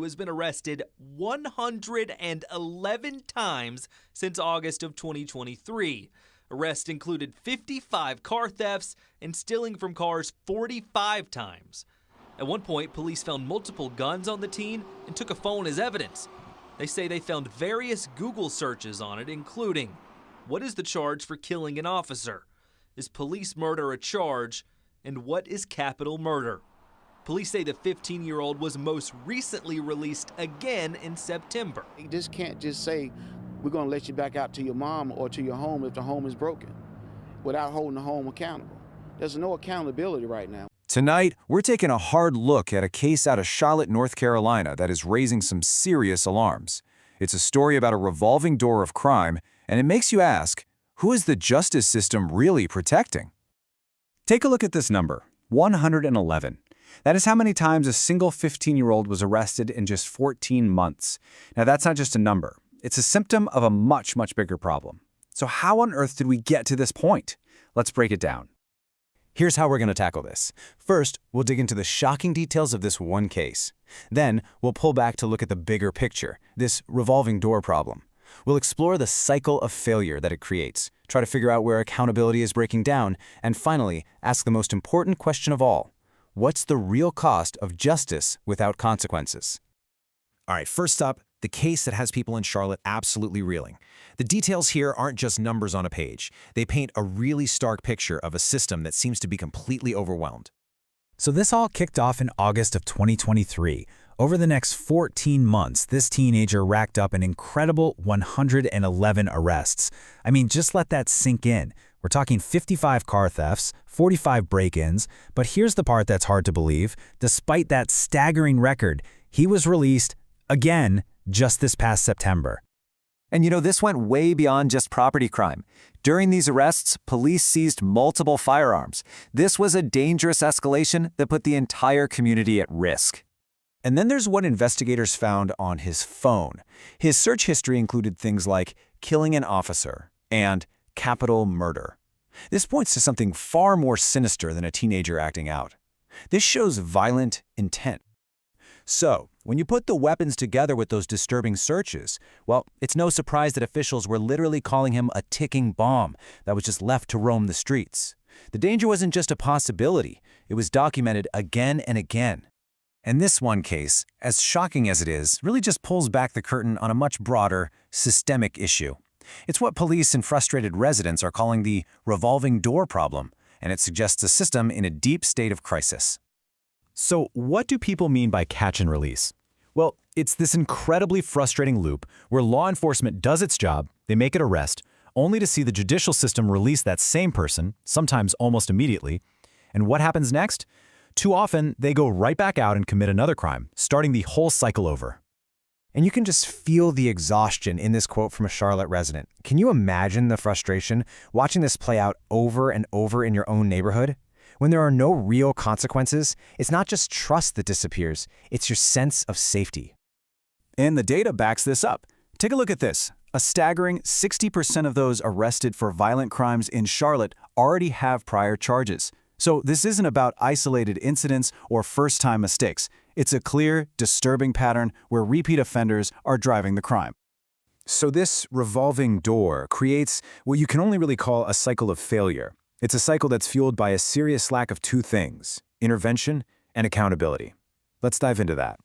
who has been arrested 111 times since August of 2023. Arrests included 55 car thefts and stealing from cars 45 times. At one point, police found multiple guns on the teen and took a phone as evidence. They say they found various Google searches on it, including, what is the charge for killing an officer? Is police murder a charge? And what is capital murder? Police say the 15-year-old was most recently released again in September. You just can't just say, we're going to let you back out to your mom or to your home if the home is broken, without holding the home accountable. There's no accountability right now. Tonight, we're taking a hard look at a case out of Charlotte, North Carolina that is raising some serious alarms. It's a story about a revolving door of crime, and it makes you ask, who is the justice system really protecting? Take a look at this number, 111. That is how many times a single 15-year-old was arrested in just 14 months. Now, that's not just a number. It's a symptom of a much, much bigger problem. So how on earth did we get to this point? Let's break it down. Here's how we're going to tackle this. First, we'll dig into the shocking details of this one case. Then, we'll pull back to look at the bigger picture, this revolving door problem. We'll explore the cycle of failure that it creates, try to figure out where accountability is breaking down, and finally, ask the most important question of all. What's the real cost of justice without consequences? All right, first up, the case that has people in Charlotte absolutely reeling. The details here aren't just numbers on a page. They paint a really stark picture of a system that seems to be completely overwhelmed. So this all kicked off in August of 2023. Over the next 14 months, this teenager racked up an incredible 111 arrests. I mean, just let that sink in. We're talking 55 car thefts, 45 break-ins, but here's the part that's hard to believe. Despite that staggering record, he was released again just this past September. And this went way beyond just property crime. During these arrests, police seized multiple firearms. This was a dangerous escalation that put the entire community at risk. And then there's what investigators found on his phone. His search history included things like killing an officer and capital murder. This points to something far more sinister than a teenager acting out. This shows violent intent. So, when you put the weapons together with those disturbing searches, well, it's no surprise that officials were literally calling him a ticking bomb that was just left to roam the streets. The danger wasn't just a possibility, it was documented again and again. And this one case, as shocking as it is, really just pulls back the curtain on a much broader, systemic issue. It's what police and frustrated residents are calling the revolving door problem, and it suggests a system in a deep state of crisis. So what do people mean by catch and release? Well, it's this incredibly frustrating loop where law enforcement does its job, they make an arrest, only to see the judicial system release that same person, sometimes almost immediately. And what happens next? Too often, they go right back out and commit another crime, starting the whole cycle over. And you can just feel the exhaustion in this quote from a Charlotte resident. Can you imagine the frustration watching this play out over and over in your own neighborhood? When there are no real consequences, it's not just trust that disappears, it's your sense of safety. And the data backs this up. Take a look at this. A staggering 60% of those arrested for violent crimes in Charlotte already have prior charges. So this isn't about isolated incidents or first-time mistakes. It's a clear, disturbing pattern where repeat offenders are driving the crime. So this revolving door creates what you can only really call a cycle of failure. It's a cycle that's fueled by a serious lack of two things: intervention and accountability. Let's dive into that.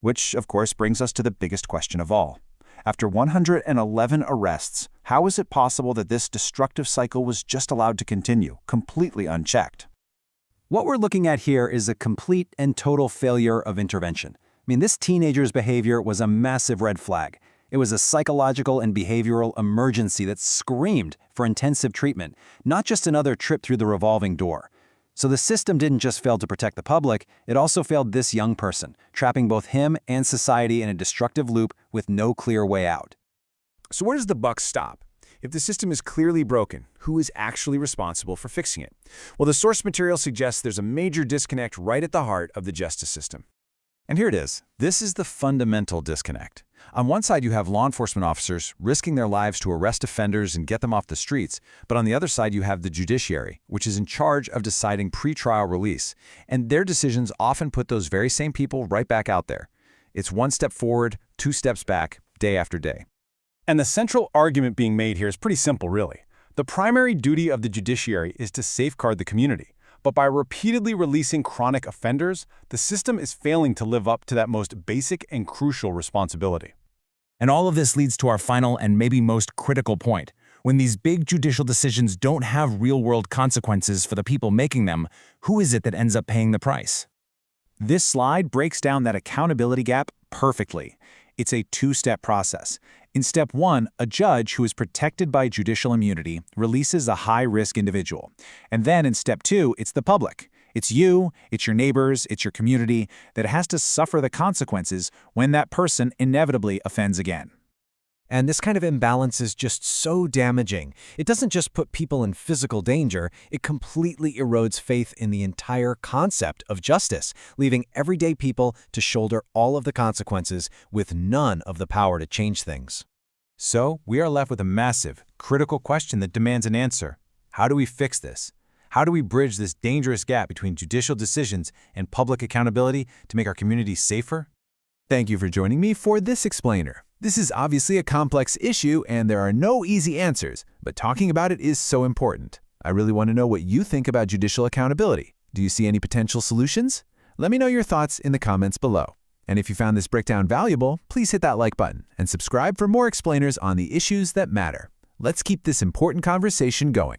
Which, of course, brings us to the biggest question of all. After 111 arrests, how is it possible that this destructive cycle was just allowed to continue, completely unchecked? What we're looking at here is a complete and total failure of intervention. I mean, this teenager's behavior was a massive red flag. It was a psychological and behavioral emergency that screamed for intensive treatment, not just another trip through the revolving door. So the system didn't just fail to protect the public, it also failed this young person, trapping both him and society in a destructive loop with no clear way out. So where does the buck stop? If the system is clearly broken, who is actually responsible for fixing it? Well, the source material suggests there's a major disconnect right at the heart of the justice system. And here it is. This is the fundamental disconnect. On one side, you have law enforcement officers risking their lives to arrest offenders and get them off the streets. But on the other side, you have the judiciary, which is in charge of deciding pretrial release. And their decisions often put those very same people right back out there. It's one step forward, two steps back, day after day. And the central argument being made here is pretty simple, really. The primary duty of the judiciary is to safeguard the community. But by repeatedly releasing chronic offenders, the system is failing to live up to that most basic and crucial responsibility. And all of this leads to our final and maybe most critical point. When these big judicial decisions don't have real-world consequences for the people making them, who is it that ends up paying the price? This slide breaks down that accountability gap perfectly. It's a two-step process. In step 1, a judge who is protected by judicial immunity releases a high-risk individual. And then in step 2, it's the public. It's you, it's your neighbors, it's your community that has to suffer the consequences when that person inevitably offends again. And this kind of imbalance is just so damaging. It doesn't just put people in physical danger, it completely erodes faith in the entire concept of justice, leaving everyday people to shoulder all of the consequences with none of the power to change things. So, we are left with a massive, critical question that demands an answer. How do we fix this? How do we bridge this dangerous gap between judicial decisions and public accountability to make our communities safer? Thank you for joining me for this explainer. This is obviously a complex issue and there are no easy answers, but talking about it is so important. I really want to know what you think about judicial accountability. Do you see any potential solutions? Let me know your thoughts in the comments below. And if you found this breakdown valuable, please hit that like button and subscribe for more explainers on the issues that matter. Let's keep this important conversation going.